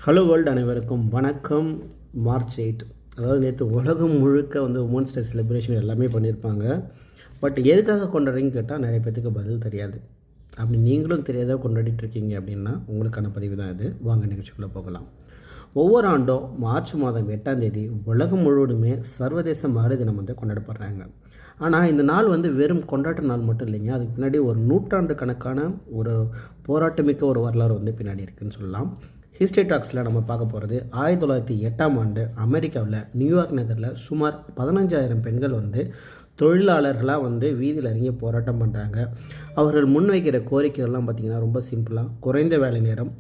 Hello world அனைவருக்கும் வணக்கம். March 8 அதாவது நேற்று உலகம் முழுக்க உமன்ஸ் டே செலிப்ரேஷன் எல்லாமே பண்ணியிருப்பாங்க. பட் எதுக்காக கொண்டாடுறீங்கன்னு கேட்டால் நிறைய பேத்துக்கு பதில் தெரியாது. அப்படி நீங்களும் தெரியாத கொண்டாடிட்டுருக்கீங்க அப்படின்னா உங்களுக்கான பதிவு தான் இது. வாங்க நிகழ்ச்சிக்குள்ளே போகலாம். ஒவ்வொரு ஆண்டும் மார்ச் மாதம் 8ஆம் தேதி உலகம் முழுவதுமே சர்வதேச மகளிர் தினம் கொண்டாடப்படுறாங்க. ஆனால் இந்த நாள் வெறும் கொண்டாட்ட நாள் மட்டும் இல்லைங்க. அதுக்கு பின்னாடி ஒரு நூற்றாண்டு கணக்கான ஒரு போராட்டமிக்க ஒரு வரலாறு பின்னாடி இருக்குதுன்னு சொல்லலாம். ஹிஸ்ட்ரி டாக்ஸில் நம்ம பார்க்க போகிறது 1908ஆம் ஆண்டு அமெரிக்காவில் நியூயார்க் நகரில் சுமார் 15,000 பெண்கள் தொழிலாளர்களாக வீதியில் இறங்கி போராட்டம் பண்ணுறாங்க. அவர்கள் முன்வைக்கிற கோரிக்கைகள்லாம் பார்த்திங்கன்னா ரொம்ப சிம்பிளாக குறைந்த வேலை நேரம்,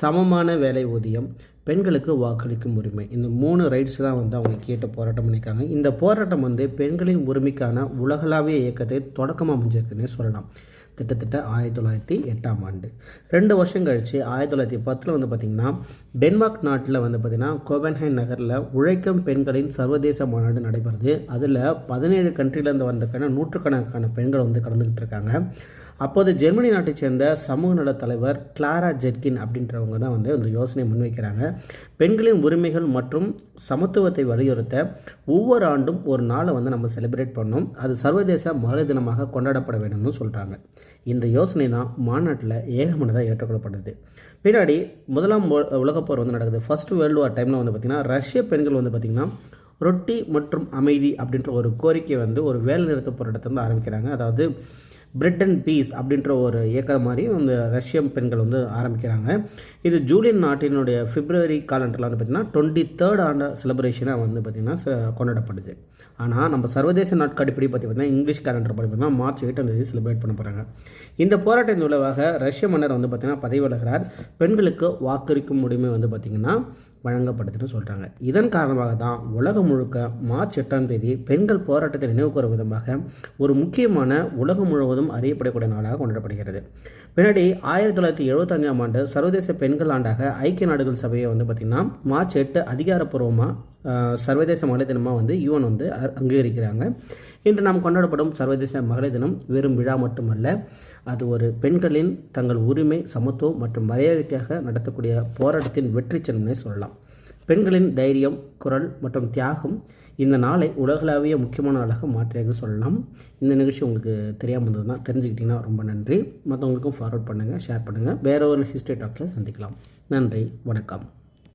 சமமான வேலை ஊதியம், பெண்களுக்கு வாக்களிக்கும் உரிமை, இந்த 3 ரைட்ஸ் தான் அவங்க கேட்டு போராட்டம் பண்ணியிருக்காங்க. இந்த போராட்டம் பெண்களின் உரிமைக்கான உலகளாவிய இயக்கத்தை தொடக்கமாக அமைஞ்சிருக்குன்னே சொல்லலாம். கிட்டத்தட்ட 1908ஆம் ஆண்டு 2 வருஷம் கழித்து 1910 பார்த்திங்கன்னா டென்மார்க் நாட்டில் பார்த்திங்கன்னா கோபன்ஹைம் நகரில் உழைக்கும் பெண்களின் சர்வதேச மாநாடு நடைபெறுது. அதில் 17 கண்ட்ரிலேருந்து வந்தக்கான நூற்றுக்கணக்கான பெண்கள் கலந்துக்கிட்டு இருக்காங்க. அப்போது ஜெர்மனி நாட்டை சேர்ந்த சமூக நல தலைவர் கிளாரா ஜெர்கின் அப்படின்றவங்க தான் இந்த யோசனை முன்வைக்கிறாங்க. பெண்களின் உரிமைகள் மற்றும் சமத்துவத்தை வலியுறுத்த ஒவ்வொரு ஆண்டும் ஒரு நாளை நம்ம செலிப்ரேட் பண்ணோம், அது சர்வதேச மகளிர் தினமாக கொண்டாடப்பட வேண்டும்னு சொல்கிறாங்க. இந்த யோசனை தான் மாநாட்டில் ஏகமனதாக ஏற்றுக்கொள்ளப்படுது. பின்னாடி முதலாம் உலகப்போர் நடக்குது. ஃபர்ஸ்ட் வேர்ல்டு வார் டைமில் பார்த்திங்கன்னா ரஷ்ய பெண்கள் பார்த்திங்கன்னா ரொட்டி மற்றும் அமைதி அப்படின்ற ஒரு கோரிக்கை ஒரு வேலை நிறுத்த போராட்டத்தை ஆரம்பிக்கிறாங்க. அதாவது பிரெட் அண்ட் பீஸ் அப்படின்ற ஒரு இயக்கம் மாதிரி ரஷ்ய பெண்கள் ஆரம்பிக்கிறாங்க. இது ஜூலியன் நாட்டினுடைய பிப்ரவரி காலண்டரில் பார்த்திங்கன்னா 23rd ஆண்டு செலிப்ரேஷனாக பார்த்திங்கன்னா கொண்டாடப்படுது. ஆனால் நம்ம சர்வதேச நாட்காடிப்படி பார்த்திங்கன்னா இங்கிலீஷ் கேலண்டர் பார்த்திங்கன்னா மார்ச் 8ஆம் தேதி செலிப்ரேட் பண்ண போகிறாங்க. இந்த போராட்டத்தின் விளைவாக ரஷ்ய மன்னர் பார்த்திங்கன்னா பதவி விலகிறார். பெண்களுக்கு வாக்களிக்கும் உரிமை பார்த்திங்கன்னா வழங்கப்படுதுன்னு சொல்கிறாங்க. இதன் காரணமாக தான் உலகம் முழுக்க மார்ச் 8ஆம் தேதி பெண்கள் போராட்டத்தை நினைவு கூறும் விதமாக ஒரு முக்கியமான உலகம் முழுவதும் அறியப்படக்கூடிய நாளாக கொண்டாடப்படுகிறது. பின்னாடி 1975ஆம் ஆண்டு சர்வதேச பெண்கள் ஆண்டாக ஐக்கிய நாடுகள் சபையை பார்த்திங்கன்னா மார்ச் 8 அதிகாரப்பூர்வமாக சர்வதேச மகளிர் தினமாக யூஎன் அங்கீகரிக்கிறாங்க. இன்று நாம் கொண்டாடப்படும் சர்வதேச மகளிர் தினம் வெறும் விழா மட்டுமல்ல, அது ஒரு பெண்களின் தங்கள் உரிமை, சமத்துவம் மற்றும் மரியாதைக்காக நடத்தக்கூடிய போராட்டத்தின் வெற்றி சின்னம்னே சொல்லலாம். பெண்களின் தைரியம், குரல் மற்றும் தியாகம் இந்த நாளை உலகளாவிய முக்கியமான நாளாக மாற்றியாக சொல்லலாம். இந்த நிகழ்ச்சி உங்களுக்கு தெரியாமல் இருந்ததுன்னா தெரிஞ்சுக்கிட்டிங்கன்னா ரொம்ப நன்றி. மற்றவங்களுக்கும் ஃபார்வர்ட் பண்ணுங்கள், ஷேர் பண்ணுங்கள். வேற ஒரு ஹிஸ்ட்ரி டாக்ஸில் சந்திக்கலாம். நன்றி, வணக்கம்.